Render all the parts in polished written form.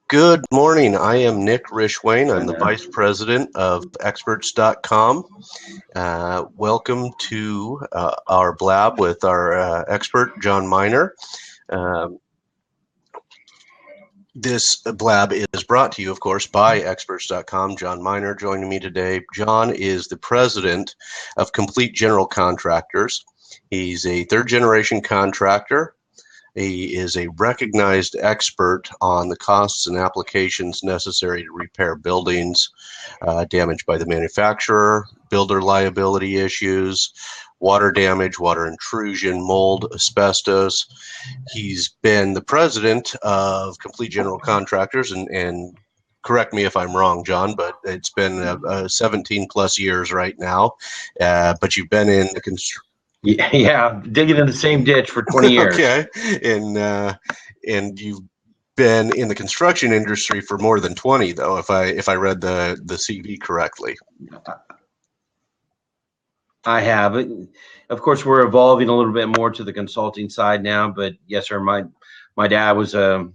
Good morning. I am Nick Rishwain. I'm the Vice President of Experts.com. Welcome to our blab with our expert, John Miner. This blab is brought to you, of course, by Experts.com. John Miner joining me today. John is the president of Complete General Contractors. He's a third-generation contractor. He is a recognized expert on the costs and applications necessary to repair buildings damaged by the manufacturer, builder liability issues, water damage, water intrusion, mold, asbestos. He's been the president of Complete General Contractors, and correct me if I'm wrong, John, but it's been 17 plus years right now. But you've been in the construction. Yeah, digging in the same ditch for 20 years. Okay, and you've been in the construction industry for more than 20, though, if I read the CV correctly. I have. Of course, we're evolving a little bit more to the consulting side now, but yes, sir. My dad was a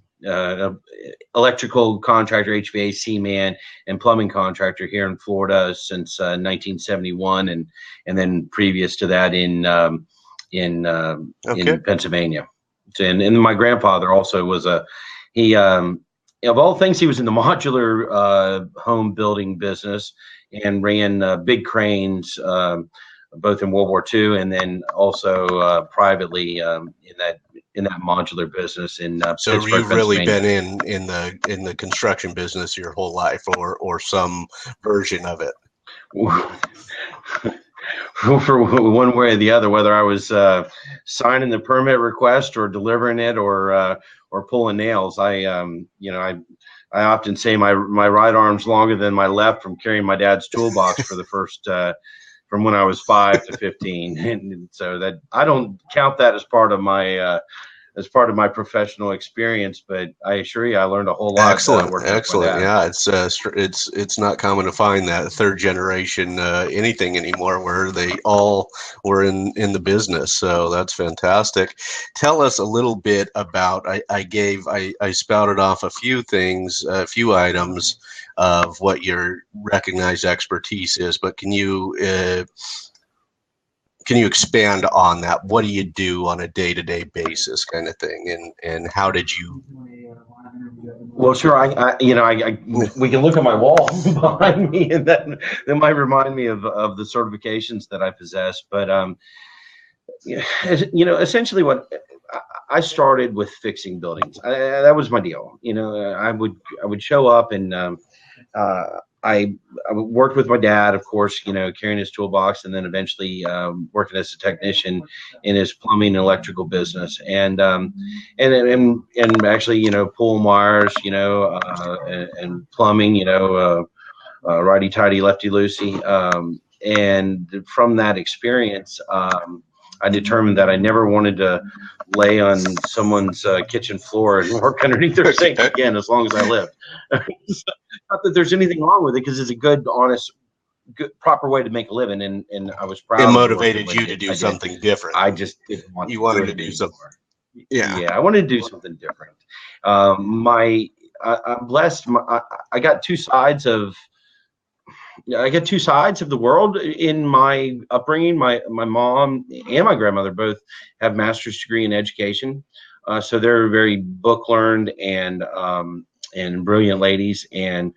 electrical contractor, HVAC man, and plumbing contractor here in Florida since 1971, and then previous to that in Pennsylvania. And my grandfather also was he of all things, he was in the modular home building business and ran big cranes, both in World War II and then also privately in that modular business in so Pittsburgh, you've really been in the construction business your whole life, or some version of it. For one way or the other, whether I was signing the permit request or delivering it or pulling nails, I often say my right arm's longer than my left from carrying my dad's toolbox for the first from when I was 5 to 15, and so that I don't count that as part of my professional experience, but I assure you, I learned a whole lot. Excellent. Yeah, it's not common to find that third generation anything anymore where they all were in the business. So that's fantastic. Tell us a little bit about. I spouted off a few things, a few items of what your recognized expertise is, but can you expand on that? What do you do on a day-to-day basis, kind of thing, and how did you? Well, sure. We can look at my wall behind me, and that might remind me of the certifications that I possess. But essentially, what I started with fixing buildings. That was my deal. I would show up and. I worked with my dad, of course, carrying his toolbox, and then eventually working as a technician in his plumbing and electrical business, and actually, pulling wires, and plumbing, righty tighty, lefty loosey, and from that experience, I determined that I never wanted to lay on someone's kitchen floor and work underneath their sink again, as long as I lived. Not that there's anything wrong with it, because it's a good, honest, proper way to make a living, and I was proud. It motivated you to do something different. I just didn't want. You wanted to do something. Yeah, I wanted to do something different. I'm blessed. I got two sides of. I get two sides of the world in my upbringing. My mom and my grandmother both have master's degree in education, so they're very book learned and brilliant ladies, and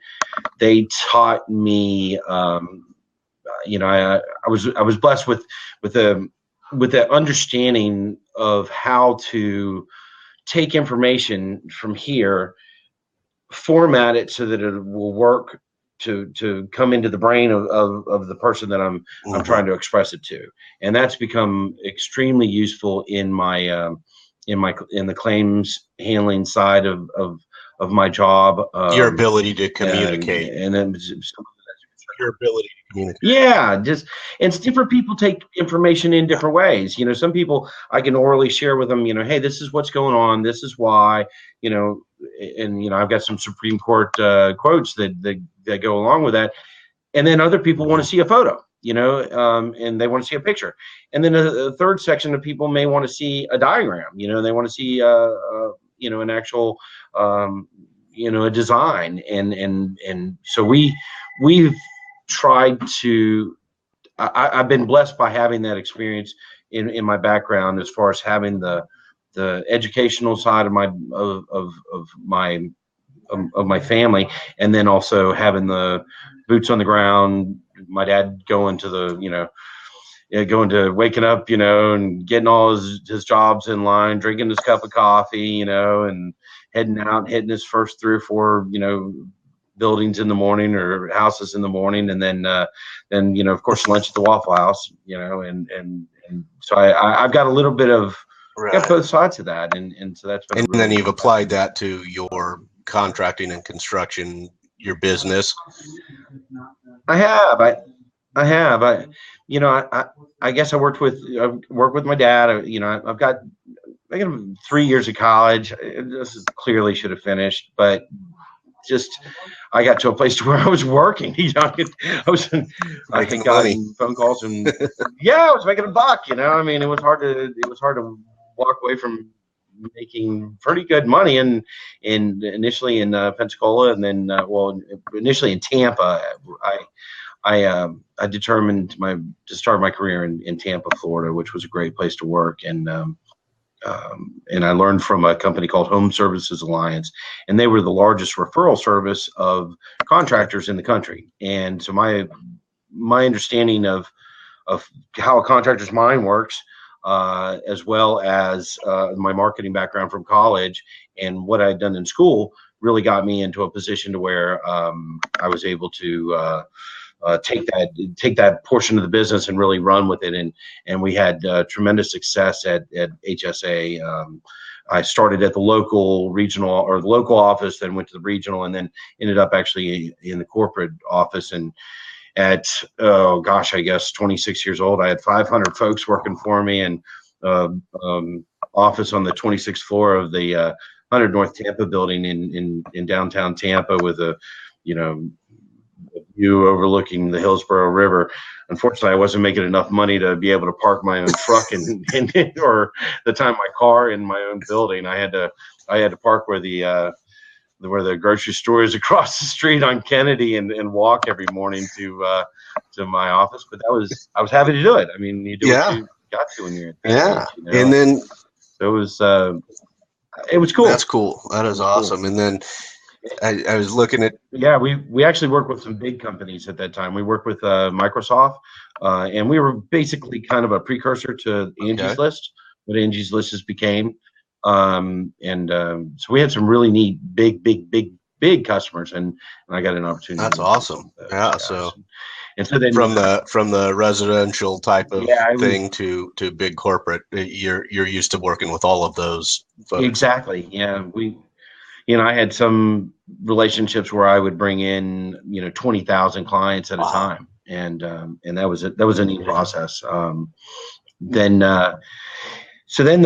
they taught me. I was blessed with the understanding of how to take information from here, format it so that it will work to come into the brain of the person that I'm trying to express it to, and that's become extremely useful in the claims handling side of my job. Your ability to communicate, and then your ability to communicate. Yeah, and different people take information in different ways. Some people I can orally share with them. Hey, this is what's going on. This is why. And I've got some Supreme Court quotes that go along with that. And then other people want to see a photo, and they want to see a picture. And then a third section of people may want to see a diagram. They want to see, an actual a design, and so we've tried to. I've been blessed by having that experience in my background, as far as having the educational side of my family, and then also having the boots on the ground. My dad going to waking up, and getting all his jobs in line, drinking his cup of coffee, and heading out, hitting his first 3 or 4, buildings in the morning, or houses in the morning, and then of course lunch at the Waffle House, and so I've got a little bit of got both sides of that, and so that's been. And then you've applied that to your contracting and construction, your business. I have. I guess I worked with my dad. I've got 3 years of college. This clearly should have finished, but just I got to a place to where I was working. I was making phone calls, and I was making $1. It was hard to walk away from making pretty good money, and initially in Pensacola, and then initially in Tampa. I determined to start my career in Tampa, Florida, which was a great place to work, and I learned from a company called Home Services Alliance, and they were the largest referral service of contractors in the country. And so my understanding of how a contractor's mind works, as well as my marketing background from college and what I'd done in school, really got me into a position to where I was able to take that portion of the business and really run with it, and we had tremendous success at HSA. I started at the local office, then went to the regional, and then ended up actually in the corporate office. And at I guess 26 years old, I had 500 folks working for me, and office on the 26th floor of the 100 North Tampa building in downtown Tampa, with a view overlooking the Hillsborough River. Unfortunately, I wasn't making enough money to be able to park my own truck or the time my car in my own building. I had to park where the grocery store is across the street on Kennedy, and walk every morning to my office. But I was happy to do it. You do what you got to when you're at age, And then it was cool. That's cool. That is awesome. Cool. And then I was looking at. Yeah, we actually worked with some big companies at that time. We worked with Microsoft, and we were basically kind of a precursor to Angie's List, what Angie's List has became. So we had some really neat, big customers, and I got an opportunity. That's awesome. So then from the residential type of thing to big corporate, you're used to working with all of those folks. Exactly. Yeah, I had some relationships where I would bring in 20,000 clients at a time, and that was a neat process. Then the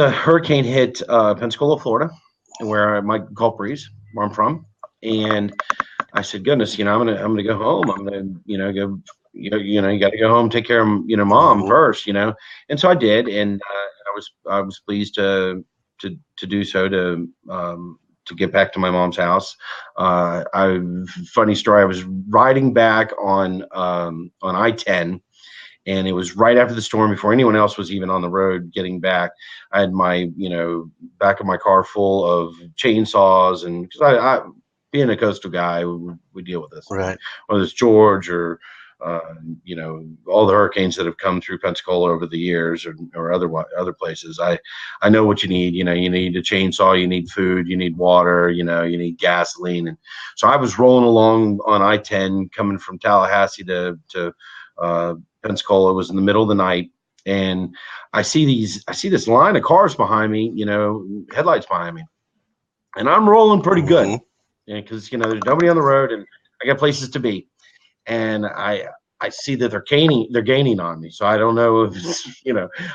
hurricane hit Pensacola, Florida, where Gulf Breeze, where I'm from, and I said, "Goodness, I'm gonna go home. I'm gonna go. You got to go home, take care of mom first, And so I did, and I was pleased to do so, to get back to my mom's house. Funny story. I was riding back on I-10, and it was right after the storm, before anyone else was even on the road getting back. I had my, back of my car full of chainsaws, and because I being a coastal guy, we deal with this, right? Whether it's George or all the hurricanes that have come through Pensacola over the years, or other places. I know what you need. You need a chainsaw, you need food, you need water, you need gasoline. And so I was rolling along on I-10 coming from Tallahassee to Pensacola. It was in the middle of the night, and I see this line of cars behind me, headlights behind me, and I'm rolling pretty good, because there's nobody on the road, and I got places to be. And I see that they're gaining on me. So I don't know if it's,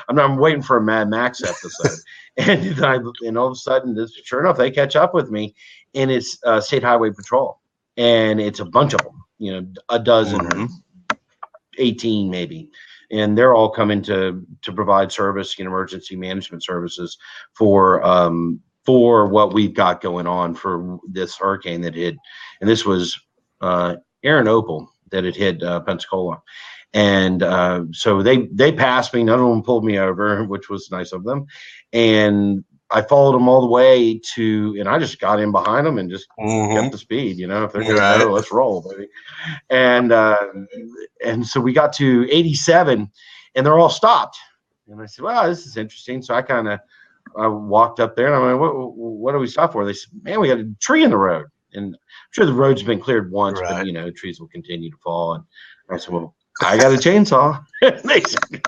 I'm waiting for a Mad Max episode. and all of a sudden, sure enough, they catch up with me, and it's State Highway Patrol, and it's a bunch of them, a dozen, 18 maybe, and they're all coming to provide service, emergency management services for for what we've got going on for this hurricane that hit, and this was Aaron Opal that had hit Pensacola. And so they passed me. None of them pulled me over, which was nice of them. And I followed them all the way and I just got in behind them and just kept the speed. You know, if they're going to go, let's roll, baby. And so we got to 87, and they're all stopped. And I said, "Wow, this is interesting." So I walked up there and I went, "What do we stop for?" They said, "Man, we got a tree in the road." And I'm sure the road's been cleared once, but you know, trees will continue to fall. And I said, "Well, I got a chainsaw." They said,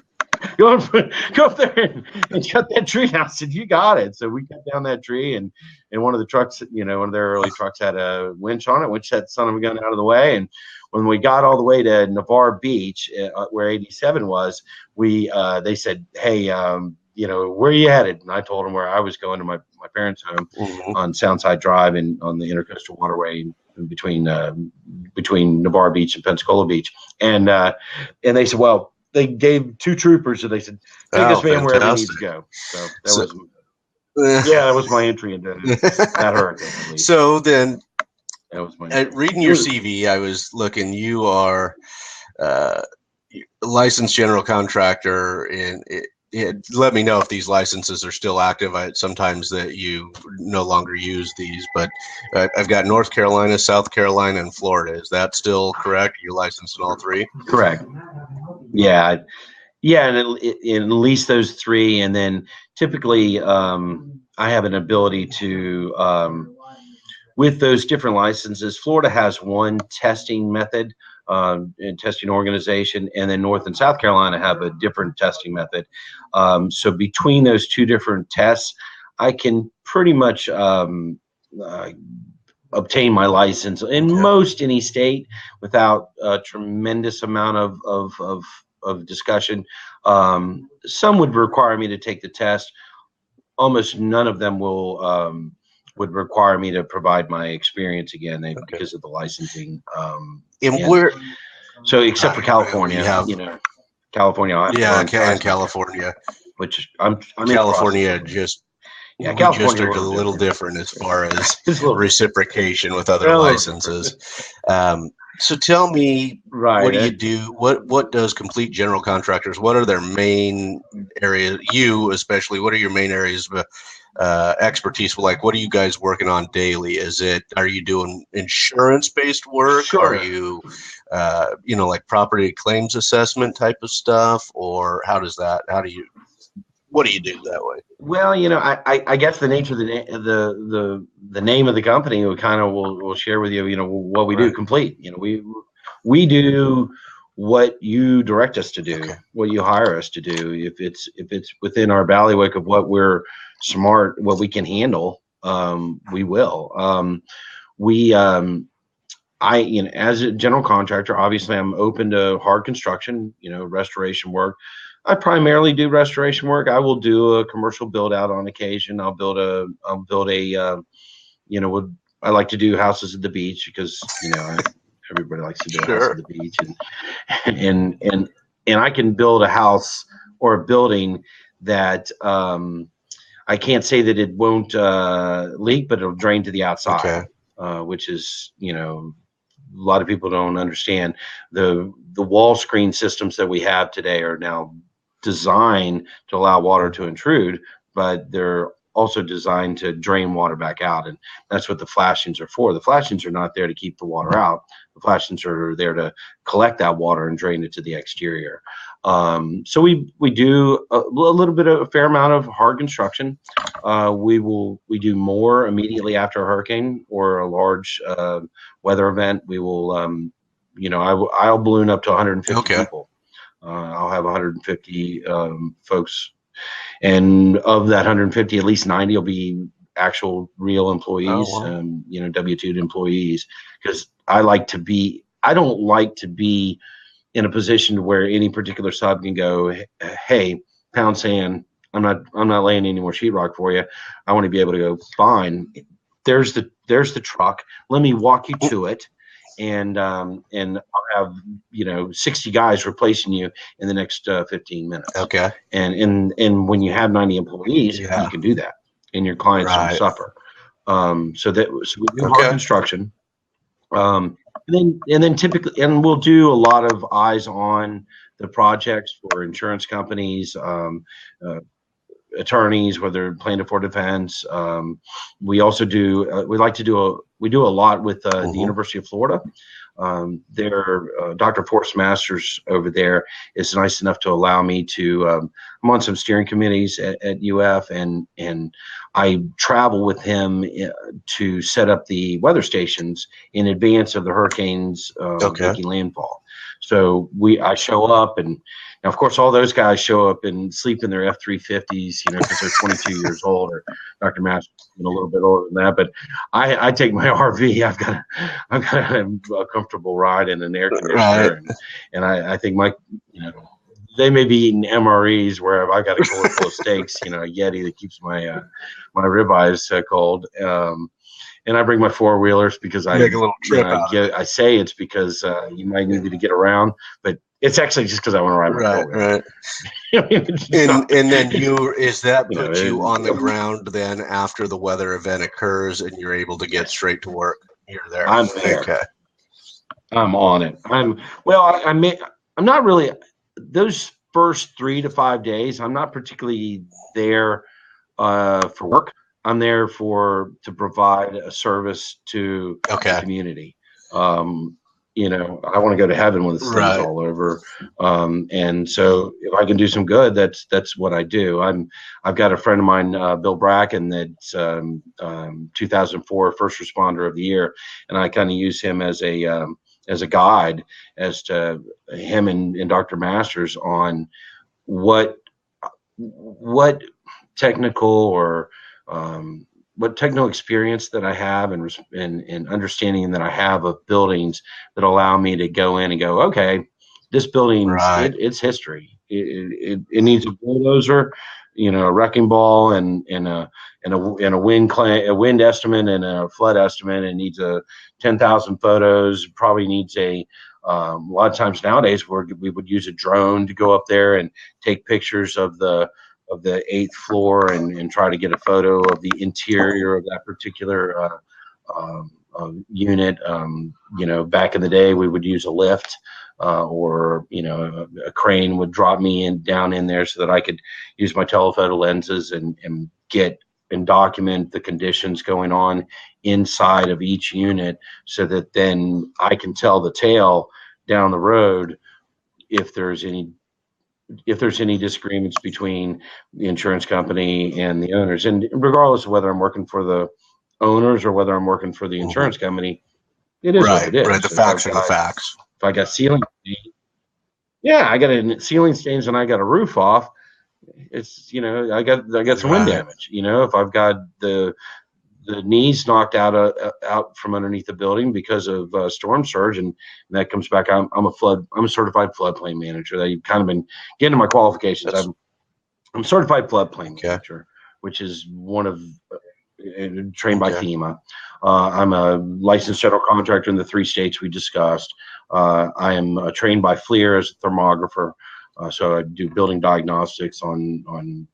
go up there and cut that tree down. I said, "You got it." So we cut down that tree, and one of the trucks, you know, one of their early trucks had a winch on it, which had son of a gun out of the way. And when we got all the way to Navarre Beach, where 87 was, they said, "Hey, you know, where are you headed?" And I told them where I was going to my parents' home on Soundside Drive and on the Intercoastal Waterway between Navarre Beach and Pensacola Beach. And they said, well, they gave 2 troopers, and they said, "Take this man wherever he needs to go." So that was my entry into that hurricane. So then, that was my reading your CV, I was looking. You are a licensed general contractor, and let me know if these licenses are still active. Sometimes that you no longer use these, but I've got North Carolina, South Carolina, and Florida. Is that still correct? You're licensed in all 3? Correct. Yeah, and at least those 3, and then typically I have an ability to with those different licenses. Florida has one testing method and testing organization, and then North and South Carolina have a different testing method. So between those 2 different tests, I can pretty much obtain my license in most any state without a tremendous amount of discussion. Some would require me to take the test. Almost none of them would require me to provide my experience again because of the licensing. So except for California, you know, California. And California, which I'm California just. Yeah, California are a little different as far as reciprocation with other licenses. So tell me, what do you do? What does Complete General Contractors? What are their main areas? You especially, what are your main areas of expertise? Like, what are you guys working on daily? Are you doing insurance-based work? Sure. Are you, like property claims assessment type of stuff, or what do you do that way? Well, you know, I guess the nature of the name of the company we kind of will share with you, you know, what we do. Complete. You know, we do what you direct us to do, what you hire us to do. If it's within our bailiwick of what we're smart, what we can handle, we will. You know, as a general contractor, obviously I'm open to hard construction, you know, restoration work. I primarily do restoration work. I will do a commercial build out on occasion. I'll build a you know, I like to do houses at the beach because, you know, everybody likes to do a house at the beach, and I can build a house or a building that I can't say that it won't leak, but it'll drain to the outside, which is, you know, a lot of people don't understand. The wall screen systems that we have today are now designed to allow water to intrude, but they're also designed to drain water back out, and that's what the flashings are for. The flashings are not there to keep the water out. The flashings are there to collect that water and drain it to the exterior. So we do a fair amount of hard construction. We do more immediately after a hurricane or a large weather event. We will, you know, I'll balloon up to 150 people. I'll have 150 folks, and of that 150, at least 90 will be actual real employees, you know, W-2 employees, because I don't like to be in a position where any particular sub can go, "Hey, pound sand, I'm not laying any more sheetrock for you." I want to be able to go, "Fine, there's the truck. Let me walk you to it, and I'll have, you know, 60 guys replacing you in the next 15 minutes." Okay. And when you have 90 employees, you can do that. and your clients don't Right. suffer. So we do hard Okay. construction. And then typically, and we'll do a lot of eyes on the projects for insurance companies, attorneys, whether plaintiff for defense. We also do, we do a lot with the University of Florida. Dr. Forrest Masters over there is nice enough to allow me to, I'm on some steering committees at UF, and I travel with him to set up the weather stations in advance of the hurricanes making landfall. So I show up, and now, of course, all those guys show up and sleep in their F-350s, because they're 22 years old, or Dr. Masters a little bit older than that. But I take my RV. I've got a comfortable ride and an air conditioner, and I think they may be eating MREs where I've got a cooler full of steaks, a Yeti that keeps my my ribeyes cold. And I bring my four-wheelers because I make a little trip out. I say it's because you might need me to get around, but it's actually just because I want to ride my four-wheeler. And then is that put you on the ground then after the weather event occurs and you're able to get straight to work? You're there. I'm there. Okay. I'm on it. I'm not really, those first 3 to 5 days, I'm not particularly there for work. I'm there to provide a service to the community. I want to go to heaven when this thing's all over. And so if I can do some good, that's what I do. I've got a friend of mine, Bill Bracken, that's 2004 First Responder of the Year, and I kind of use him as a guide as to him and Dr. Masters on what technical or what technical experience that I have and understanding that I have of buildings that allow me to go in and go, okay, this building, it's history. It needs a bulldozer, a wrecking ball, and a wind estimate and a flood estimate. It needs 10,000 photos. Probably needs a lot of times nowadays we would use a drone to go up there and take pictures of the 8th floor and try to get a photo of the interior of that particular unit. Back in the day, we would use a lift or a crane would drop me down in there so that I could use my telephoto lenses and get and document the conditions going on inside of each unit, so that then I can tell the tale down the road if there's any disagreements between the insurance company and the owners. And regardless of whether I'm working for the owners or whether I'm working for the insurance company, it is what it is. Right. The facts are the facts. If I got ceiling stains, I got ceiling stains and I got a roof off, it's, I got some wind damage. If I've got the knees knocked out from underneath the building because of storm surge, and that comes back. I'm a certified floodplain manager. I've kind of been getting to my qualifications. I'm a certified floodplain manager, which is one of trained by FEMA. I'm a licensed general contractor in the 3 states we discussed. I am trained by FLIR as a thermographer. So I do building diagnostics on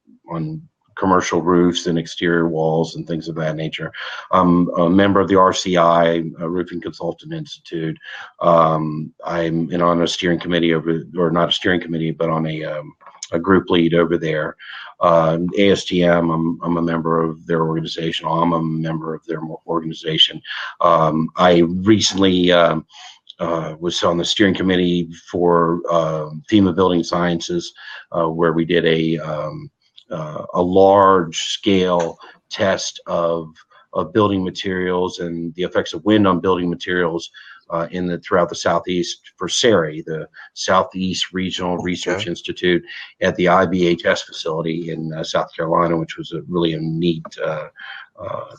commercial roofs and exterior walls and things of that nature. I'm a member of the RCI, Roofing Consultant Institute. I'm on a steering committee or not a steering committee, but on a group lead over there. ASTM, I'm a member of their organization. I'm a member of their organization. I recently was on the steering committee for FEMA Building Sciences, where we did a large scale test of building materials and the effects of wind on building materials throughout the Southeast for SERI, the Southeast Regional Research Institute, at the IBHS facility in South Carolina, which was really a neat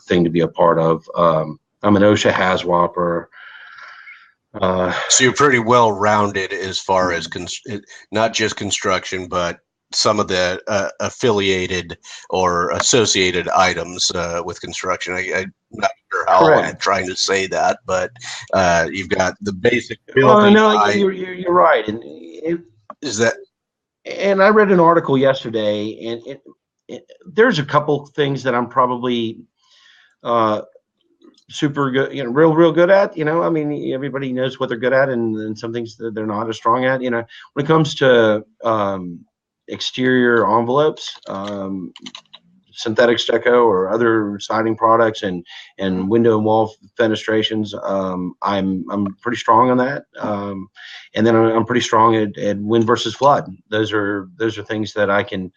thing to be a part of. I'm an OSHA HAZWOPer. So you're pretty well rounded as far as not just construction, but some of the affiliated or associated items with construction. I'm not sure how I'm trying to say that, but you've got the basic building. You're right. And is that? And I read an article yesterday, and there's a couple things that I'm probably super good, real good at. I mean, everybody knows what they're good at, and some things that they're not as strong at. When it comes to exterior envelopes, synthetic stucco or other siding products, and window and wall fenestrations, I'm pretty strong on that. And then I'm pretty strong at wind versus flood. Those are things that I can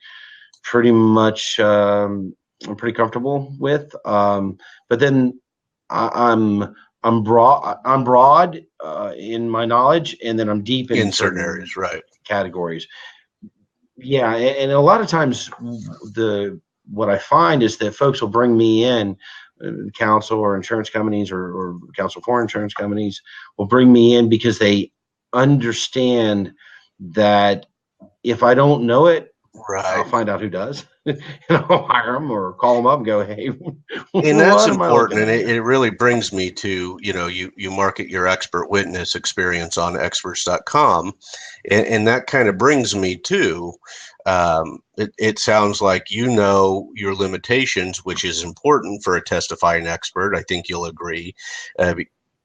pretty much, I'm pretty comfortable with. But then I'm broad in my knowledge, and then I'm deep in certain areas, right? Categories. Yeah, and a lot of times what I find is that folks will bring me in, counsel or insurance companies or counsel for insurance companies will bring me in because they understand that if I don't know it, right, I'll find out who does. And I'll hire them or call them up and go, hey. And that's important. And it really brings me to, you market your expert witness experience on Experts.com. And that kind of brings me to, it sounds like your limitations, which is important for a testifying expert. I think you'll agree.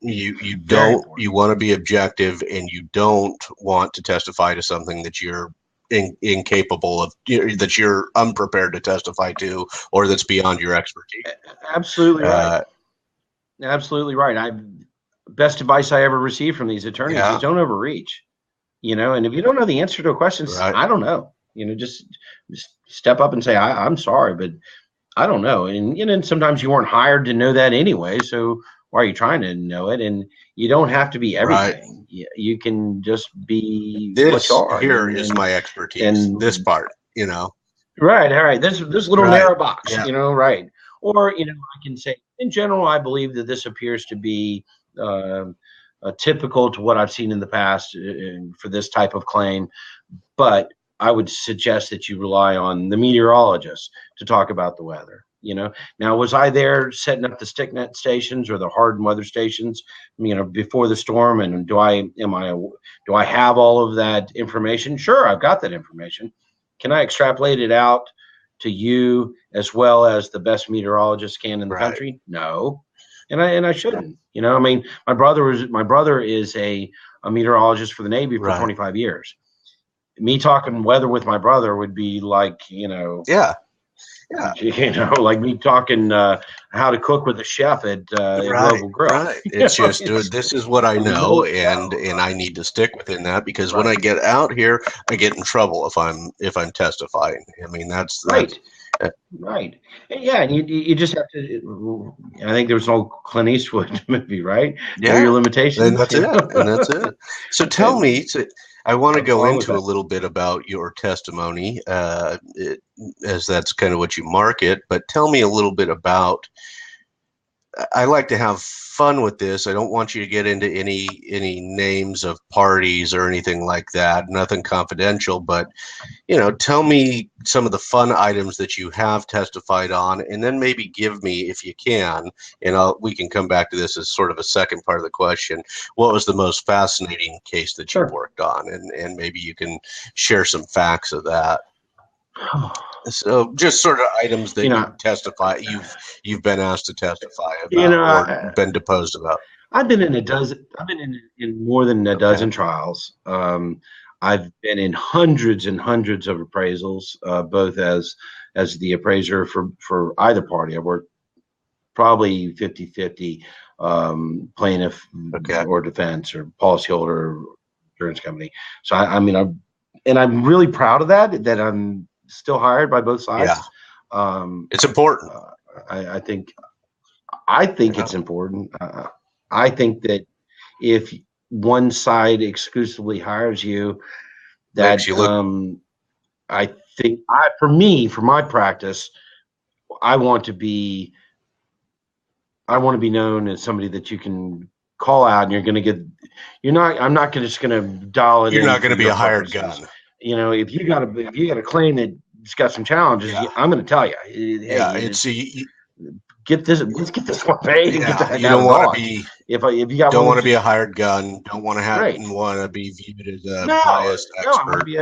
You want to be objective, and you don't want to testify to something that you're incapable of, that you're unprepared to testify to, or that's beyond your expertise. Absolutely right. Absolutely right. Best advice I ever received from these attorneys is don't overreach. And if you don't know the answer to a question, I don't know. Just step up and say, I'm sorry, but I don't know. And sometimes you weren't hired to know that anyway. So why are you trying to know it? And you don't have to be everything. Right. You can just be what you are. Here is my expertise. And this part, Right. All right. This little narrow box, right. Or, I can say, in general, I believe that this appears to be typical to what I've seen in the past for this type of claim. But I would suggest that you rely on the meteorologist to talk about the weather. Now, was I there setting up the stick net stations or the hardened weather stations, before the storm? And do I have all of that information? Sure, I've got that information. Can I extrapolate it out to you as well as the best meteorologist can in the country? No, and I shouldn't. My brother is a meteorologist for the Navy for 25 years. Me talking weather with my brother would be like, like me talking how to cook with a chef at Global Grill. Right. It's just, this is what I know, and I need to stick within that, because when I get out here, I get in trouble if I'm testifying. I mean, that's right. Yeah, and you just have to. I think there was an old Clint Eastwood movie, right? Yeah. Know your limitations. And that's it. So tell me. I want to go into a little bit about your testimony, as that's kind of what you market, but tell me a little bit about, I like to have fun with this. I don't want you to get into any names of parties or anything like that, nothing confidential, but, tell me some of the fun items that you have testified on, and then maybe give me, if you can, and we can come back to this as sort of a second part of the question, what was the most fascinating case that you worked on, and maybe you can share some facts of that. So just sort of items that you've been asked to testify about, or been deposed about. I've been in more than a dozen trials. I've been in hundreds and hundreds of appraisals, both as the appraiser for either party. I worked probably 50-50, plaintiff or defense, or policyholder or insurance company. So I'm really proud of that I'm still hired by both sides. It's important. I think it's important. I think that if one side exclusively hires you, that I think for my practice, I want to be known as somebody that you can call out, and you're going to get. I'm not just going to dial it. You're not going to be a hired gun. If you got a claim that's got some challenges, I'm going to tell you. Hey, let's get this one paid. And get that. You don't want to be. If you got don't want to be a hired gun. Don't want to want to be viewed as a biased expert. I want to be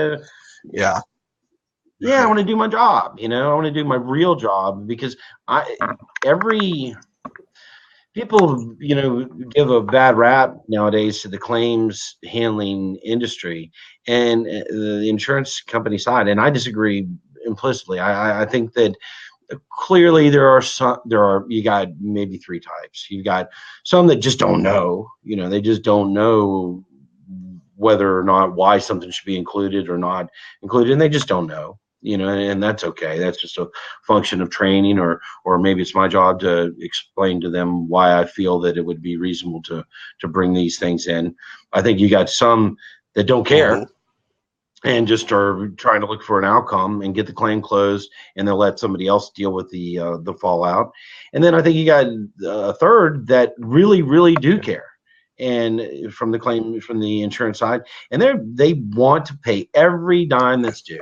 Yeah, I want to do my job. I want to do my real job, because every people, give a bad rap nowadays to the claims handling industry and the insurance company side. And I disagree implicitly. I think that clearly you got maybe three types. You've got some that just don't know, they just don't know whether or not why something should be included or not included, and they just don't know. And that's okay. That's just a function of training, or maybe it's my job to explain to them why I feel that it would be reasonable to bring these things in. I think you got some that don't care and just are trying to look for an outcome and get the claim closed, and they'll let somebody else deal with the fallout. And then I think you got a third that really, really do care, and from the insurance side, and they want to pay every dime that's due.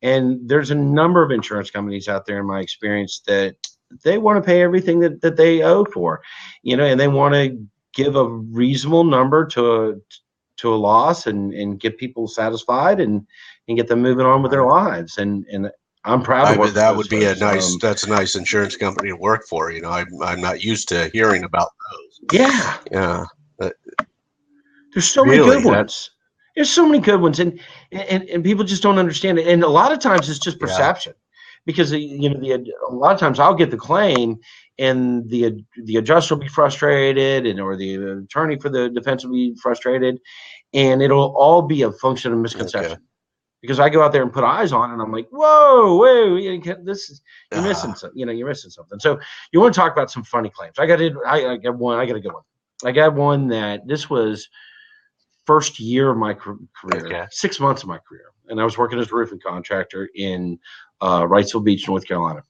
And there's a number of insurance companies out there, in my experience, that they want to pay everything that they owe for, and they want to give a reasonable number to a loss and get people satisfied and get them moving on with their lives. And I'm proud to work. That would be that's a nice insurance company to work for. I'm not used to hearing about those. Yeah. Yeah. There's so many good ones. There's so many good ones, and people just don't understand it. And a lot of times it's just perception, because a lot of times I'll get the claim, and the adjuster will be frustrated, or the attorney for the defense will be frustrated, and it'll all be a function of misconception. Okay. Because I go out there and put eyes on it, and I'm like, whoa, you're missing something. You're missing something. So you want to talk about some funny claims? I got a good one. I got one that this was first year of my career, 6 months of my career. And I was working as a roofing contractor in Wrightsville Beach, North Carolina.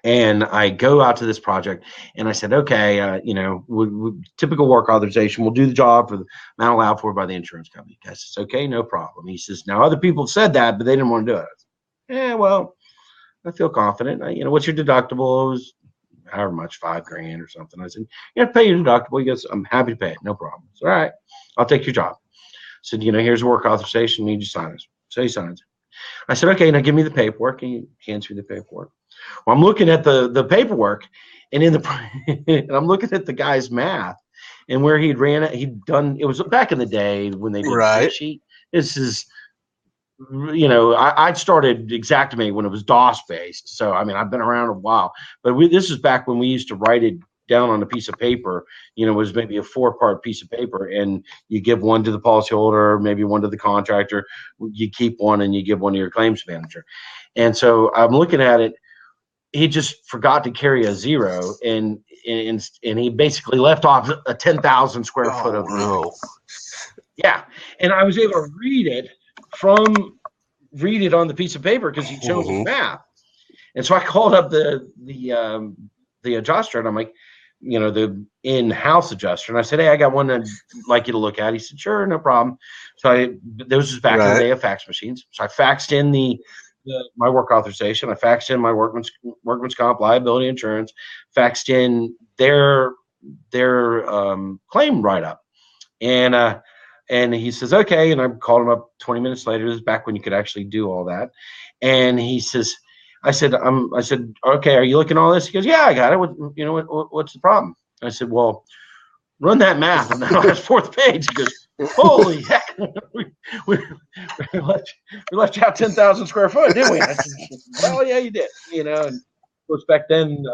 And I go out to this project, and I said, okay, typical work authorization. We'll do the job for the amount allowed for by the insurance company. The guy says, okay, no problem. He says, now other people have said that, but they didn't want to do it. I said, well, I feel confident. What's your deductible? It was however much, $5,000 or something. I said, you have to pay your deductible. He goes, I'm happy to pay it. No problem. I said, all right, I'll take your job. I said, here's a work authorization. You need to sign it. So he signs it. I said, okay, now give me the paperwork. And he hands me the paperwork. Well, I'm looking at the paperwork, and and I'm looking at the guy's math and where he'd done. It was back in the day when they did the sheet. This is, I started Xactimate when it was DOS based. So, I've been around a while, but this is back when we used to write it down on a piece of paper. It was maybe a 4-part piece of paper, and you give one to the policyholder, maybe one to the contractor. You keep one, and you give one to your claims manager. And so I'm looking at it. He just forgot to carry a zero, and he basically left off a 10,000 square foot of roofing. Yeah, and I was able to read it on the piece of paper because he chose his math. And so I called up the adjuster, and I'm like, the in-house adjuster, and I said, hey, I got one I'd like you to look at. He said, sure, no problem. So this was back in the day of fax machines. So I faxed in my work authorization. I faxed in my workman's comp liability insurance, faxed in their claim write-up. And he says, okay. And I called him up 20 minutes later. This is back when you could actually do all that. And he says, I said, okay, are you looking at all this? He goes, yeah, I got it. What's the problem? I said, well, run that math on that last fourth page. He goes, holy heck, we left you out 10,000 square foot, didn't we? I said, well, yeah, you did. And of course, back then,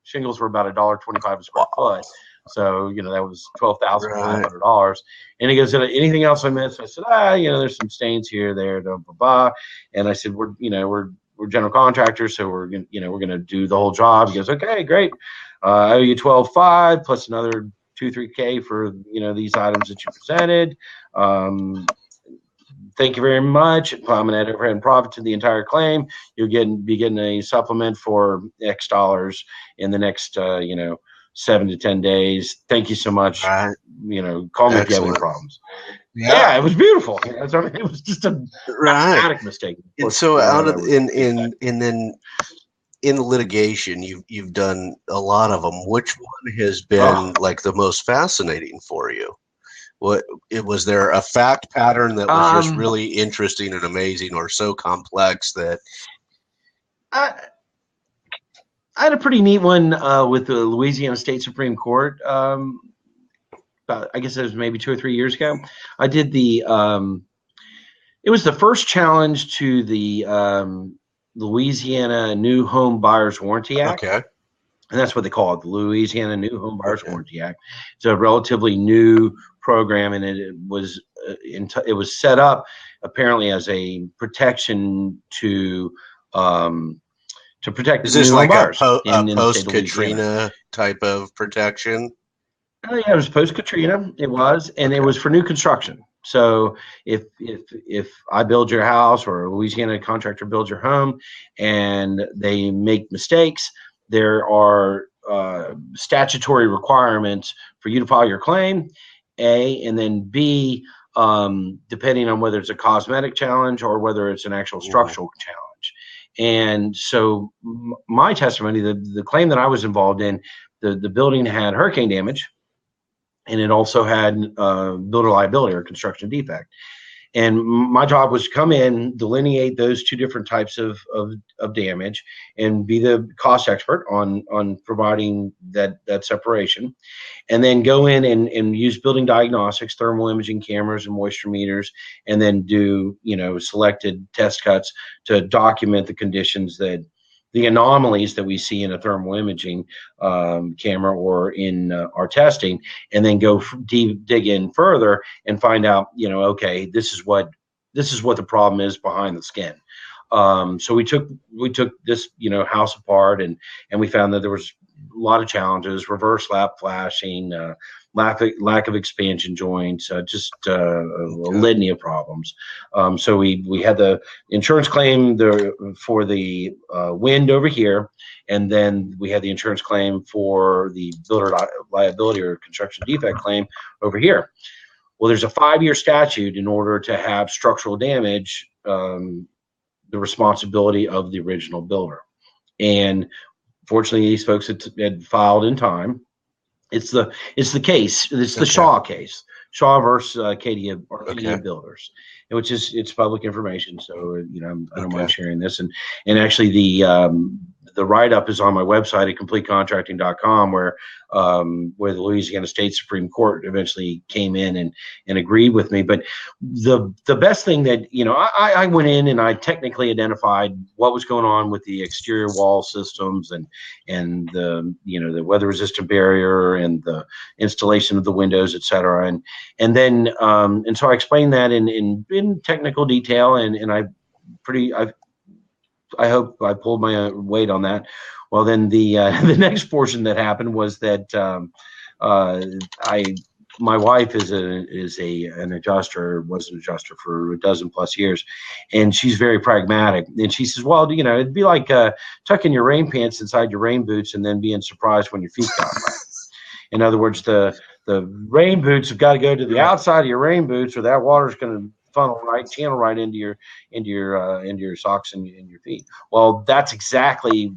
shingles were about $1.25 a square foot. So, that was $12,500. And he goes, anything else I missed? I said, there's some stains here, there, blah, blah, blah. And I said, we're general contractors, so we're going to do the whole job. He goes, okay, great. I owe you $12,500 plus another $2-3K for, these items that you presented. Thank you very much. I'm going to add overhead and profit to the entire claim. You'll be getting a supplement for X dollars in the next, 7 to 10 days. Thank you so much. Right. Call me if you have any problems. Yeah, it was beautiful. It was just a dramatic mistake. And so and then in the litigation, you've done a lot of them. Which one has been like the most fascinating for you? Was there a fact pattern that was just Um, really interesting and amazing, or so complex that? I, I had a pretty neat one with the Louisiana State Supreme Court. I guess it was maybe 2 or 3 years ago. I did it was the first challenge to the Louisiana New Home Buyers Warranty Act. Okay. And that's what they call it, the Louisiana New Home Buyers Warranty Act. It's a relatively new program, and it was set up apparently as a protection to protect Is this new like home buyers a in the state of Louisiana. post-Katrina type of protection? Yeah, it was post Katrina. It was, and it was for new construction. So if I build your house, or a Louisiana contractor builds your home, and they make mistakes, there are statutory requirements for you to file your claim, A, and then B, depending on whether it's a cosmetic challenge or whether it's an actual structural challenge. And so my testimony, the claim that I was involved in, the building had hurricane damage, and it also had builder liability or construction defect. And my job was to come in, delineate those two different types of damage, and be the cost expert on providing that separation, and then go in and use building diagnostics, thermal imaging cameras and moisture meters, and then do selected test cuts to document the conditions, that the anomalies that we see in a thermal imaging camera or in our testing, and then go dig in further and find out, okay, this is what the problem is behind the skin. So we took this house apart, and we found that there was a lot of challenges: reverse lap flashing, lack of expansion joints, just a litany of problems. So we had the insurance claim for the wind over here, and then we had the insurance claim for the builder liability or construction defect claim over here. Well, there's a 5-year statute in order to have structural damage, the responsibility of the original builder. And fortunately, these folks had filed in time. It's the case. It's the Shaw case, Shaw versus KDA Builders, which it's public information. So I don't mind sharing this. And actually the write-up is on my website at CompleteContracting.com, where the Louisiana State Supreme Court eventually came in and agreed with me. But the best thing that I went in and I technically identified what was going on with the exterior wall systems and the weather resistant barrier and the installation of the windows, et cetera. And then so I explained that in technical detail, and I hope I pulled my weight on that. Well, then the next portion that happened was that my wife was an adjuster for a dozen plus years, and she's very pragmatic. And she says, well, it'd be like tucking your rain pants inside your rain boots and then being surprised when your feet got wet. In other words, the rain boots have got to go to the outside of your rain boots, or that water's going to channel right into your socks and your feet. Well, that's exactly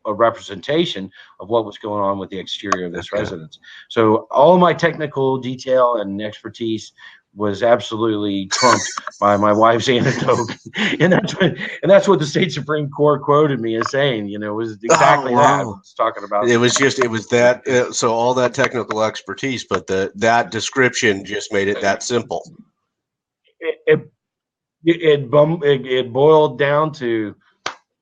a representation of what was going on with the exterior of this residence. So all my technical detail and expertise was absolutely trumped by my wife's anecdote, and that's what the state Supreme Court quoted me as saying. Was exactly that I was talking about. It was that. So all that technical expertise, but that description just made it that simple. It boiled down to,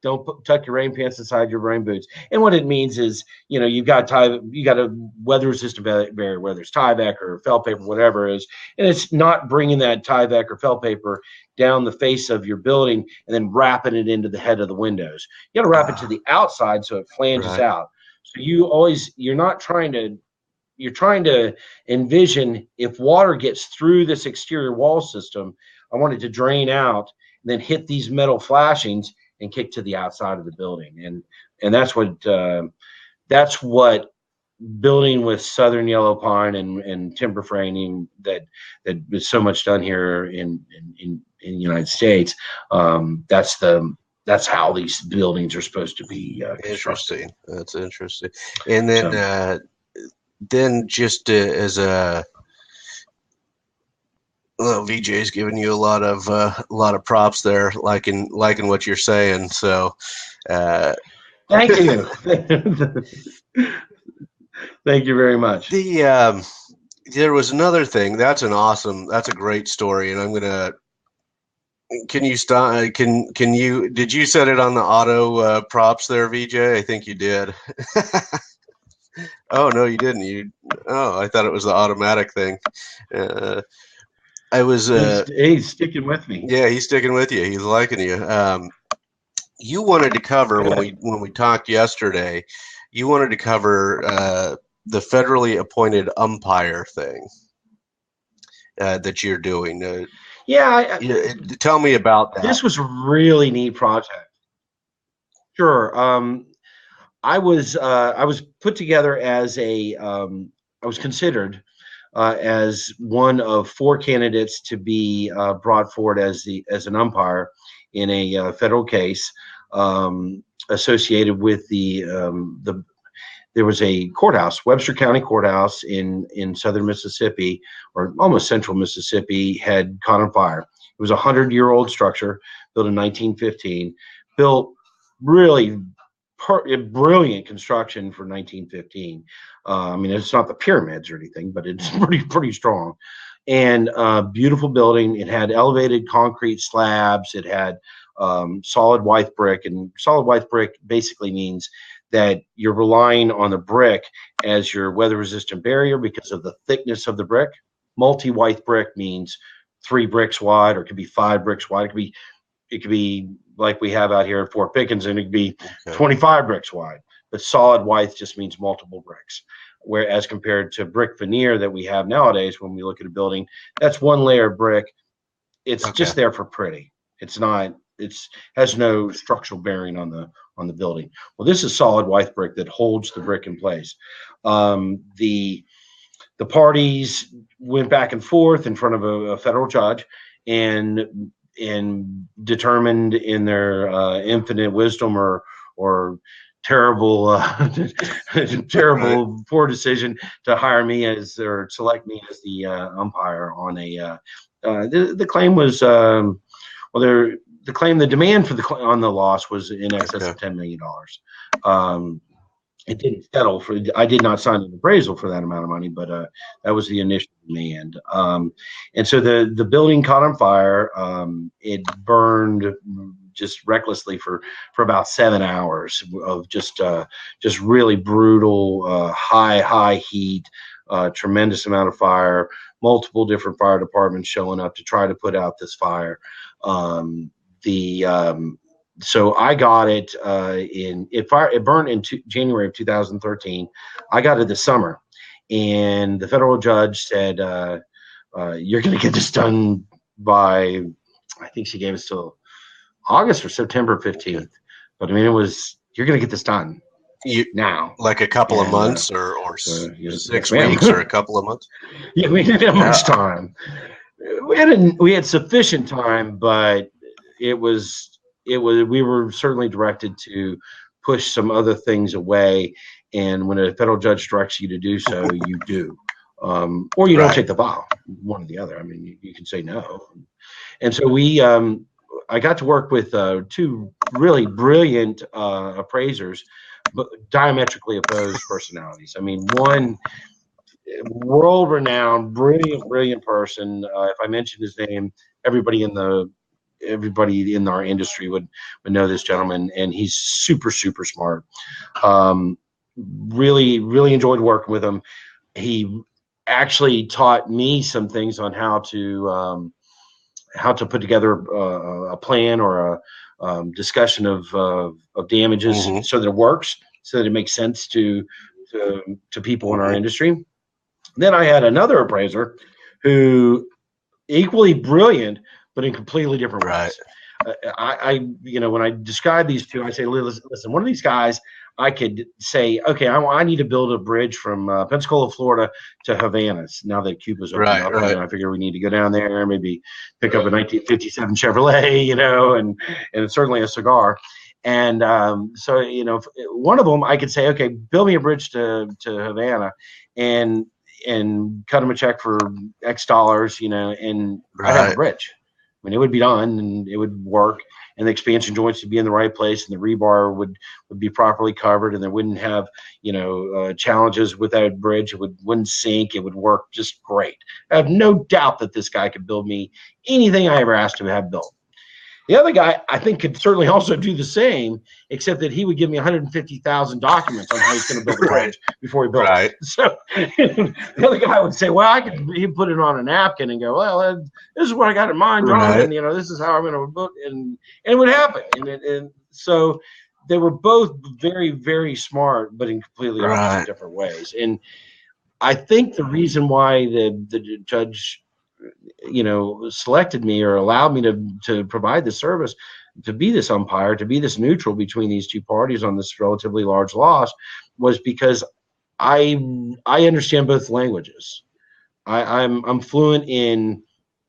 don't tuck your rain pants inside your rain boots. And what it means is, you got a weather resistant barrier, whether it's Tyvek or felt paper, whatever it is, and it's not bringing that Tyvek or felt paper down the face of your building and then wrapping it into the head of the windows. You got to wrap it to the outside so it flanges out. So you're trying to envision, if water gets through this exterior wall system, I want it to drain out and then hit these metal flashings and kick to the outside of the building. And that's what building with southern yellow pine and timber framing that is so much done here in the United States. That's how these buildings are supposed to be interesting. That's interesting. And then just as Well, VJ's giving you a lot of props there, liking what you're saying. So, thank you. Thank you very much. There was another thing. That's a great story, and I'm gonna. Can you stop? Can you? Did you set it on the auto props there, VJ? I think you did. Oh no, you didn't. I thought it was the automatic thing. I was. He's sticking with me. Yeah, he's sticking with you. He's liking you. You wanted to cover when we talked yesterday. You wanted to cover the federally appointed umpire thing that you're doing. Tell me about that. This was a really neat project. Sure. I was put together as I was considered as one of 4 candidates to be brought forward as an umpire in a federal case associated with there was a courthouse, Webster County Courthouse in southern Mississippi, or almost central Mississippi, had caught on fire. It was a 100-year-old structure built in 1915, built really brilliant construction for 1915. I mean, it's not the pyramids or anything, but it's pretty strong. And beautiful building. It had elevated concrete slabs. It had solid white brick, and solid white brick basically means that you're relying on the brick as your weather-resistant barrier because of the thickness of the brick. Multi-white brick means 3 bricks wide, or it could be 5 bricks wide. It could be like we have out here at Fort Pickens, and it could be 25 bricks wide. But solid white just means multiple bricks. Whereas compared to brick veneer that we have nowadays, when we look at a building, that's 1 layer of brick. It's just there for pretty. It's not. Has no structural bearing on the building. Well, this is solid white brick that holds the brick in place. The parties went back and forth in front of a federal judge, and determined in their infinite wisdom or terrible poor decision to hire me or select me as the umpire on a the claim was the demand on the loss was in excess of $10 million. It didn't settle for. I did not sign an appraisal for that amount of money, but that was the initial demand. And so the building caught on fire. It burned just recklessly for about 7 hours of just really brutal, high heat, tremendous amount of fire. Multiple different fire departments showing up to try to put out this fire. So I got it it burned in January of 2013. I got it this summer, and the federal judge said, you're going to get this done by, I think she gave us till August or September 15th. But I mean, you're going to get this done now. Like a couple of months or 6 weeks or a couple of months? Yeah, we didn't have much time. We had sufficient time, but we were certainly directed to push some other things away. And when a federal judge directs you to do so, you do, or you don't take the vow, one or the other. I mean, you can say no. And so I got to work with 2 really brilliant appraisers, but diametrically opposed personalities. I mean, one world-renowned, brilliant person. If I mentioned his name, everybody in our industry would know this gentleman, and he's super smart. Really enjoyed working with him. He actually taught me some things on how to put together a plan or a discussion of damages, so that it works, so that it makes sense to people in our industry. Then I had another appraiser who equally brilliant, but in completely different ways. When I describe these 2, I say, listen, one of these guys, I could say, okay, I need to build a bridge from Pensacola, Florida to Havana. Now that Cuba's opened up, I figure we need to go down there, maybe pick up a 1957 Chevrolet, and certainly a cigar. And so, one of them I could say, okay, build me a bridge to Havana, and and cut them a check for X dollars, and I'd have a bridge. I mean, it would be done and it would work, and the expansion joints would be in the right place, and the rebar would be properly covered, and there wouldn't have, challenges with that bridge. It wouldn't sink. It would work just great. I have no doubt that this guy could build me anything I ever asked him to have built. The other guy, I think, could certainly also do the same, except that he would give me 150,000 documents on how he's going to build the bridge before he built it. So the other guy would say, well, he'd put it on a napkin and go, well, this is what I got in mind, John, and, this is how I'm going to book, and it would happen. And so they were both very, very smart, but in completely opposite different ways. And I think the reason why the judge selected me or allowed me to provide the service, to be this umpire, to be this neutral between these two parties on this relatively large loss, was because I understand both languages. I'm fluent in,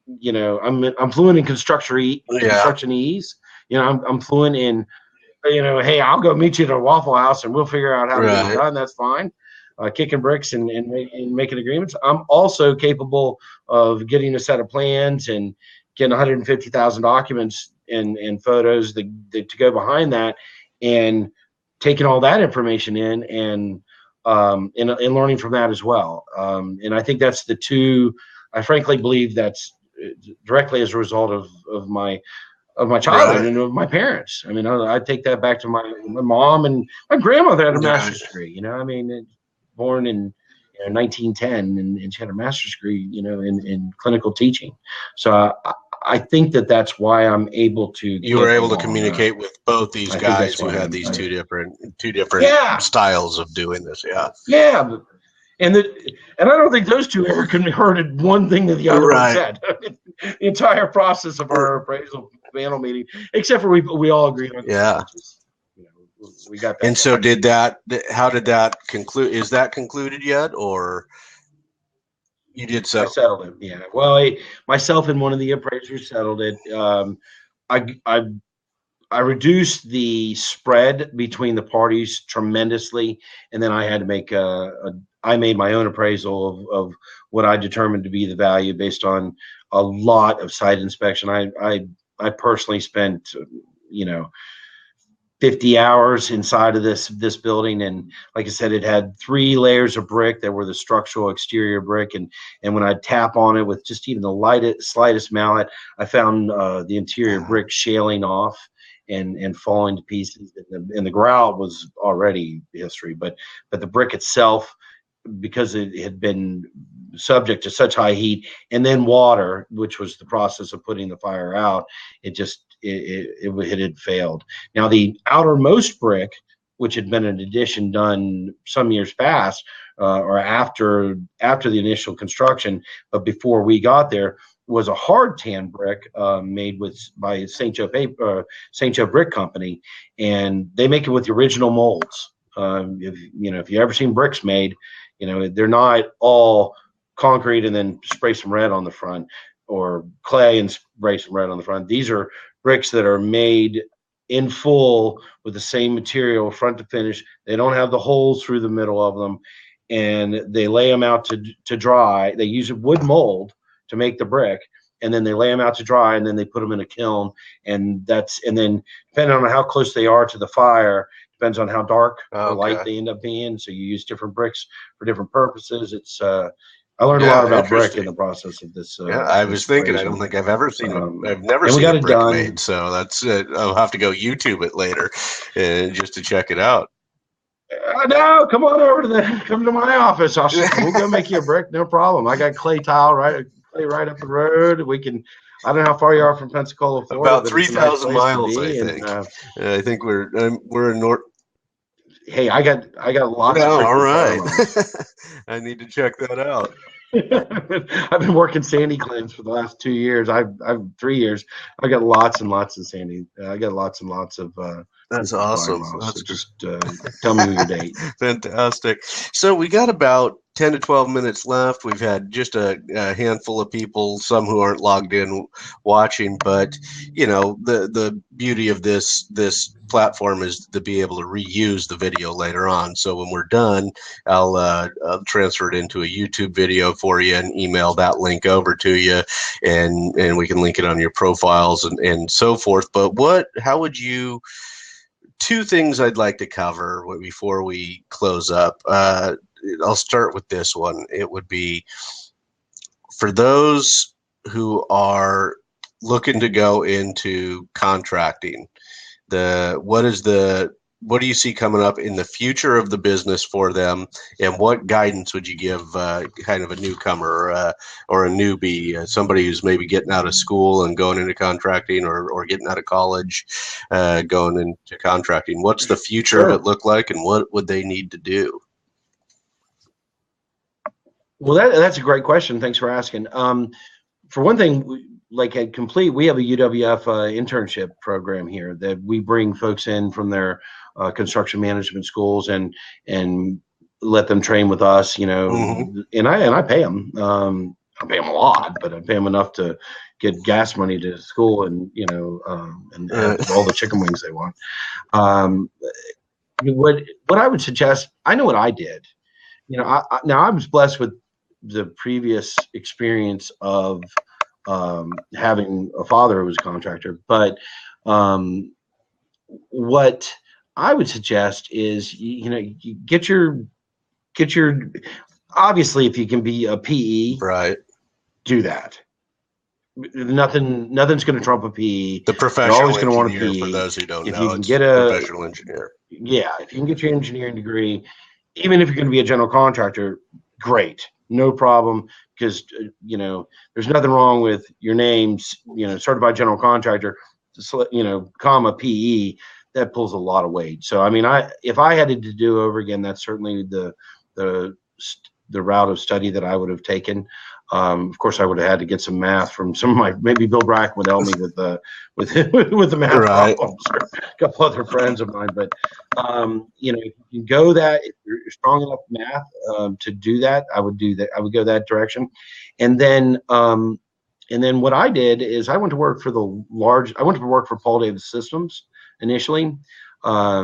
I'm fluent in constructionese. I'm fluent in, hey, I'll go meet you at a Waffle House and we'll figure out how to get it done. That's fine. Kicking bricks and making agreements. I'm also capable of getting a set of plans and getting 150,000 documents and photos to go behind that, and taking all that information in and learning from that as well. And I think that's the two. I frankly believe that's directly as a result of my childhood and of my parents. I mean, I take that back to my mom, and my grandmother had a master's degree. Born in 1910, and she had a master's degree, in clinical teaching. So I think that's why I'm able to. You were able to communicate with both these guys who had these two different styles of doing this. Yeah. And I don't think those two ever converted one thing to the other one said. The entire process of our appraisal panel meeting, except for we all agreed on we got that. And so how did that conclude? Is that concluded yet, or you did settle? I settled it. Yeah. Well, myself and one of the appraisers settled it. I reduced the spread between the parties tremendously, and then I had to I made my own appraisal of what I determined to be the value based on a lot of site inspection. I personally spent 50 hours inside of this building, and like I said, it had 3 layers of brick that were the structural exterior brick, and when I tap on it with just even the slightest mallet, I found the interior brick shaling off and falling to pieces, and the grout was already history, but the brick itself, because it had been subject to such high heat and then water, which was the process of putting the fire out, it had failed. Now the outermost brick, which had been an addition done some years past, or after the initial construction, but before we got there, was a hard tan brick made by St. Joe Brick Company, and they make it with the original molds. If you ever seen bricks made, they're not all concrete and then spray some red on the front, or clay and spray some red on the front. These are bricks that are made in full with the same material front to finish. They don't have the holes through the middle of them, and they lay them out to dry. They use a wood mold to make the brick, and then they lay them out to dry, and then they put them in a kiln, and then depending on how close they are to the fire, depends on how dark or light they end up being. So you use different bricks for different purposes. It's I learned a lot about brick in the process of this. I was thinking, I don't think I've ever seen I've never seen a brick made, so that's I'll have to go YouTube it later just to check it out. No, come on over come to my office. We'll go make you a brick, no problem. I got clay right up the road. I don't know how far you are from Pensacola, Florida. About 3,000 miles, I think. I think we're in North. Hey, I got lots of all right. I need to check that out. I've been working sandy claims for the last 2 years. I've 3 years. I got lots and lots of sandy. I got lots and lots of That's Fly awesome. miles. That's So just tell me your date. fantastic. So we got about 10 to 12 minutes left. We've had just a handful of people, some who aren't logged in watching, but the beauty of this platform is to be able to reuse the video later on. So when we're done, I'll transfer it into a YouTube video for you and email that link over to you, and we can link it on your profiles and so forth. But how would you? Two things I'd like to cover before we close up. I'll start with this one. It would be for those who are looking to go into contracting. What do you see coming up in the future of the business for them, and what guidance would you give kind of a newcomer or a newbie, somebody who's maybe getting out of school and going into contracting, or getting out of college going into contracting? What's the future of it look like, and what would they need to do? Well, that's a great question. Thanks for asking. For one thing, like at Complete, we have a UWF internship program here that we bring folks in from their construction management schools and let them train with us. Mm-hmm. And I pay them. I pay them a lot, but I pay them enough to get gas money to school and and have all the chicken wings they want. What I would suggest, I know what I did. I was blessed with the previous experience of having a father who was a contractor, but what I would suggest is you get your obviously, if you can be a PE, right, do that. Nothing's going to trump a PE. The professional You're always going to want a engineer, PE. for those who don't if know, you can it's get a professional engineer. Yeah, if you can get your engineering degree, even if you're going to be a general contractor, great, no problem, because there's nothing wrong with your name's certified general contractor, comma PE. That pulls a lot of weight. So I mean, if I had to do over again, that's certainly the route of study that I would have taken. Of course, I would have had to get some math from some of my, maybe Bill Brack would help me with the math Right. problems, or a couple other friends of mine. But if you can go that, if you're strong enough math to do that, I would do that. I would go that direction, and then what I did is I went to work for Paul Davis Systems initially. I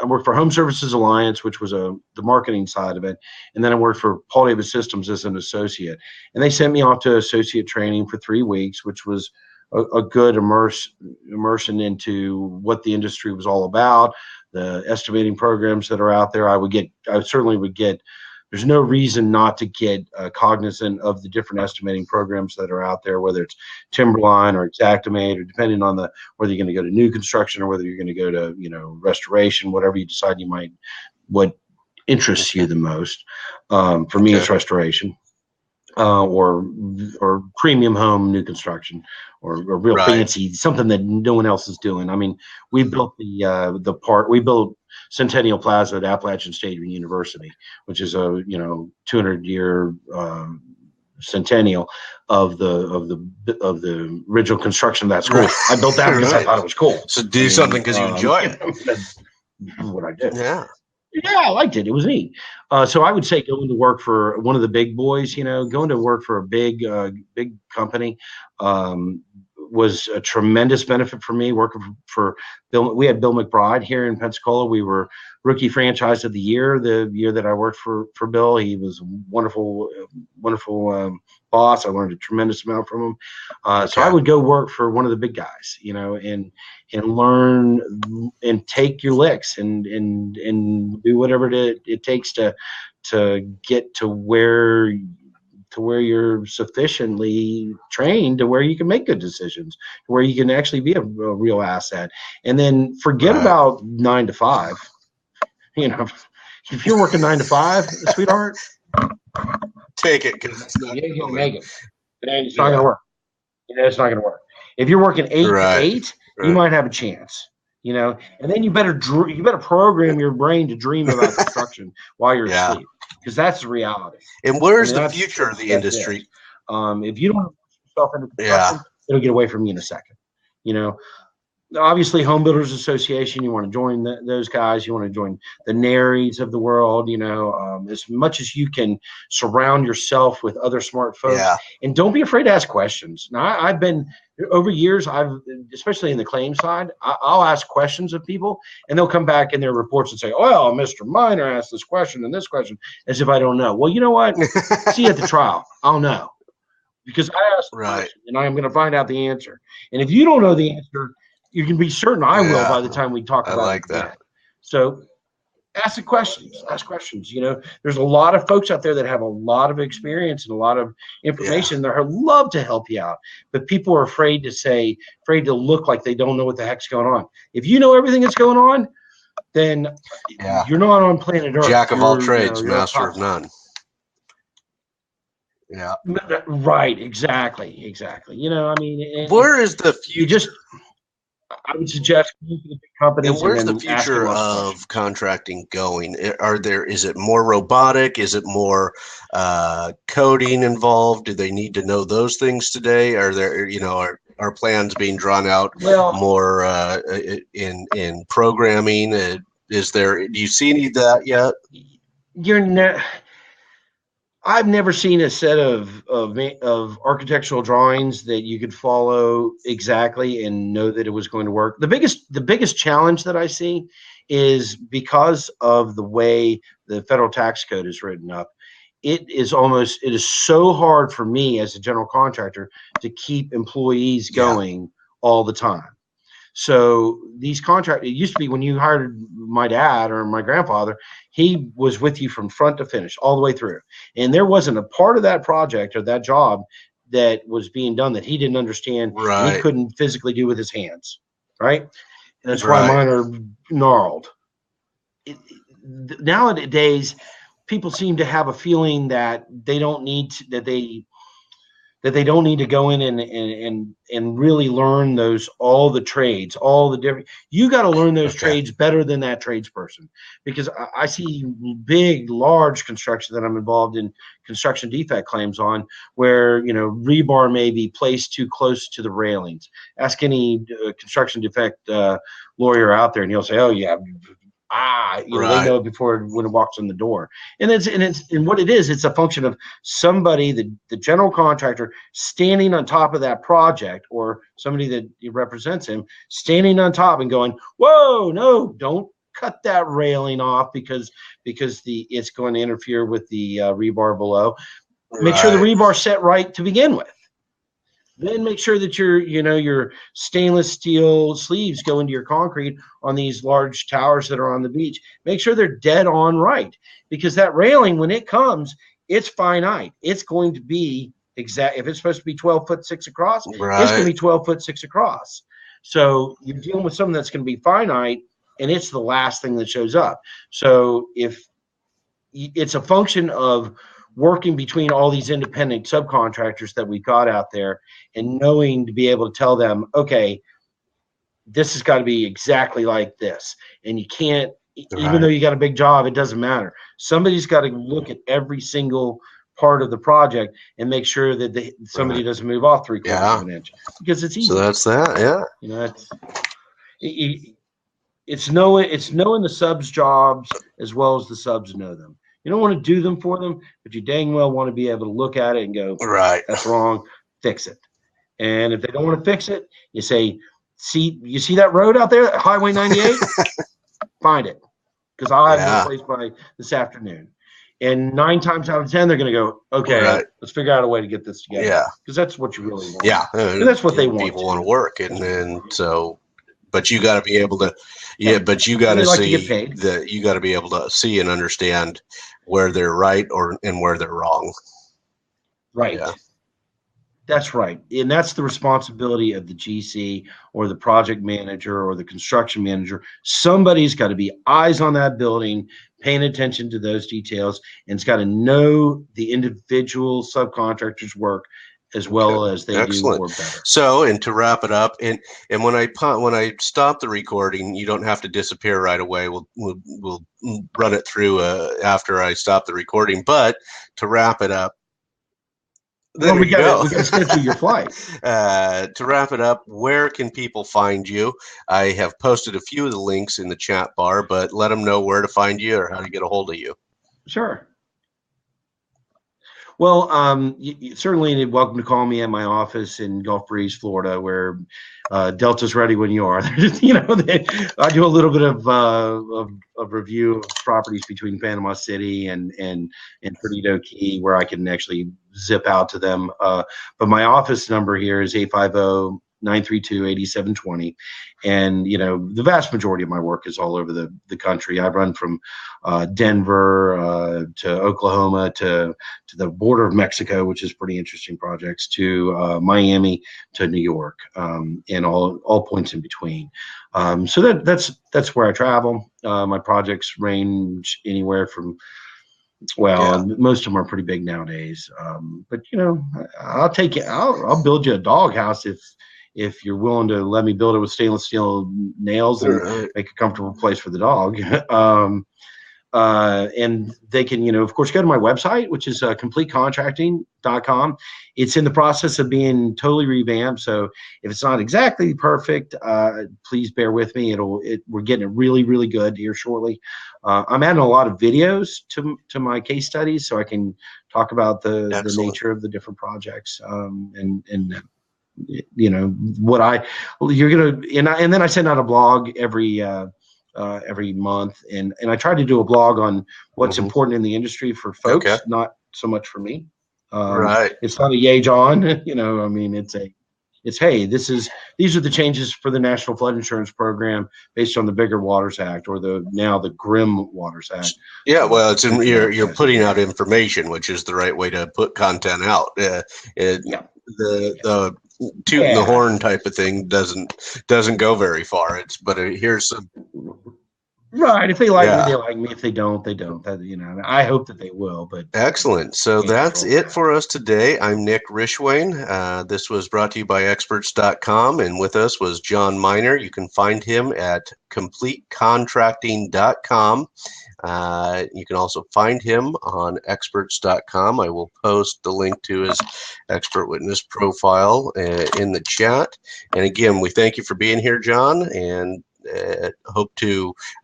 worked for Home Services Alliance, which was the marketing side of it, and then I worked for Paul Davis Systems as an associate. And they sent me off to associate training for 3 weeks, which was a good immersion into what the industry was all about, the estimating programs that are out there. I certainly would get. There's no reason not to get cognizant of the different estimating programs that are out there, whether it's Timberline or Xactimate, or depending on whether you're going to go to new construction or whether you're going to go to restoration, whatever you decide what interests you the most. For me, it's restoration, or premium home new construction, or real fancy, something that no one else is doing. I mean, we built we built Centennial Plaza at Appalachian State University, which is a 200-year centennial of the original construction of that school. I built that because I thought it was cool. So do something because you enjoy it. That's what I did. Yeah, I liked it. It was neat. So I would say going to work for one of the big boys, going to work for a big company was a tremendous benefit for me. Working for Bill, we had Bill McBride here in Pensacola. We were rookie franchise of the year that I worked for Bill. He was a wonderful boss. I learned a tremendous amount from him. So I would go work for one of the big guys, and learn and take your licks and do whatever it takes to get to where you're sufficiently trained to where you can make good decisions, where you can actually be a real asset. And then forget about 9 to 5. If you're working 9 to 5, sweetheart, take it, because it's not going to make it. It's not going to work. It's not going to work. If you're working 8 to 8, you might have a chance. And then you better program your brain to dream about construction while you're asleep, because that's the reality. And where's the future of the industry? If you don't put yourself into construction, it'll get away from you in a second. obviously Home Builders Association, you want to join those guys. You want to join the NARIs of the world, as much as you can surround yourself with other smart folks, Yeah. and don't be afraid to ask questions. Now, I've been over years, especially in the claim side, I'll ask questions of people, and they'll come back in their reports and say, well, Mr. Miner asked this question and this question, as if I don't know. Well, you know what? See you at the trial. I'll know, because I asked the Right. question, and I'm going to find out the answer. And if you don't know the answer, you can be certain I will by the time we talk about like it that. again. So ask the questions. Ask questions. There's a lot of folks out there that have a lot of experience and a lot of information that would love to help you out. But people are afraid to look like they don't know what the heck's going on. If you know everything that's going on, then you're not on planet Earth. Jack of all trades, master of none. Yeah. Right. Exactly. Where is the future? I would suggest going to the big companies. And where's the future of contracting going? Is it more robotic? Is it more coding involved? Do they need to know those things today? Are there, are plans being drawn out more in programming? Do you see any of that yet? I've never seen a set of architectural drawings that you could follow exactly and know that it was going to work. The biggest challenge that I see is because of the way the federal tax code is written up. It is so hard for me as a general contractor to keep employees going all the time. So these contracts, it used to be when you hired my dad or my grandfather, he was with you from front to finish, all the way through. And there wasn't a part of that project or that job that was being done that he didn't understand, and he couldn't physically do with his hands, right? And that's why mine are gnarled. Nowadays, people seem to have a feeling that they don't need to, that they don't need to go in and really learn all the trades, all the different. You got to learn those trades better than that tradesperson, because I see big, large construction that I'm involved in construction defect claims on, where rebar may be placed too close to the railings. Ask any construction defect lawyer out there, and he'll say, "Oh yeah." They know it before when it walks in the door. And what it is, it's a function of somebody, the general contractor, standing on top of that project, or somebody that represents him standing on top and going, "Whoa, no, don't cut that railing off because it's going to interfere with the rebar below." Make sure the rebar's set right to begin with. Then make sure that your stainless steel sleeves go into your concrete on these large towers that are on the beach. Make sure they're dead on right, because that railing, when it comes, it's finite. It's going to be exact. If it's supposed to be 12'6" across, it's going to be 12'6" across. So you're dealing with something that's going to be finite, and it's the last thing that shows up. So if it's a function of working between all these independent subcontractors that we've got out there, and knowing to be able to tell them, okay, this has got to be exactly like this. And you can't, even though you got a big job, it doesn't matter. Somebody's got to look at every single part of the project and make sure that somebody doesn't move off 3/4 of an inch, because it's easy. So that's that. It's knowing the subs jobs as well as the subs know them. You don't want to do them for them, but you dang well want to be able to look at it and go, that's wrong, fix it. And if they don't want to fix it, you say, you see that road out there, Highway 98? Find it, because I'll have it replaced by this afternoon. And 9 times out of 10, they're going to go, okay, let's figure out a way to get this together. Yeah. Because that's what you really want. Yeah. And that's what they want. People want to work. And so, but you got to be able to, but you got to see that, you got to be able to see and understand where they're right and where they're wrong. Right. Yeah. That's right. And that's the responsibility of the GC or the project manager or the construction manager. Somebody's got to be eyes on that building, paying attention to those details, and it's got to know the individual subcontractors' work as well as they do, or better. So, and to wrap it up, and when I stop the recording, you don't have to disappear right away. We'll run it through after I stop the recording. But to wrap it up, There we you go. we gotta schedule your flight. To wrap it up, where can people find you? I have posted a few of the links in the chat bar, but let them know where to find you or how to get a hold of you. Sure. Well, certainly you're welcome to call me at my office in Gulf Breeze, Florida, where Delta's ready when you are. I do a little bit of review of properties between Panama City and Perdido Key, where I can actually zip out to them. But my office number here is 850-932-8720. And, the vast majority of my work is all over the country. I run from Denver to Oklahoma to the border of Mexico, which is pretty interesting projects, to Miami to New York, and all points in between. So that's where I travel. My projects range anywhere from, most of them are pretty big nowadays. But I'll take it. I'll build you a doghouse if you're willing to let me build it with stainless steel nails and make a comfortable place for the dog. And they can, of course, go to my website, which is CompleteContracting.com. It's in the process of being totally revamped. So if it's not exactly perfect, please bear with me. We're getting it really, really good here shortly. I'm adding a lot of videos to my case studies so I can talk about the nature of the different projects, and what and then I send out a blog every month, and I try to do a blog on what's important in the industry for folks, not so much for me. Right. It's not a yay, John. I mean, it's hey, these are the changes for the National Flood Insurance Program based on the Bigger Waters Act, or now the Grim Waters Act. Yeah, well, you're putting out information, which is the right way to put content out. The tooting the horn type of thing doesn't go very far. Here's some. Right. If they like me, they like me. If they don't, they don't. I hope that they will. But excellent. So that's it for us today. I'm Nick Rishwain. This was brought to you by Experts.com, and with us was John Miner. You can find him at CompleteContracting.com. You can also find him on Experts.com. I will post the link to his expert witness profile in the chat. And again, we thank you for being here, John, and I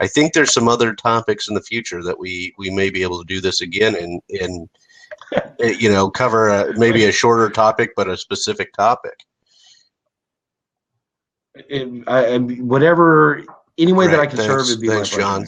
think there's some other topics in the future that we may be able to do this again and cover maybe a shorter topic, but a specific topic. Any way that I can serve would be my pleasure. John.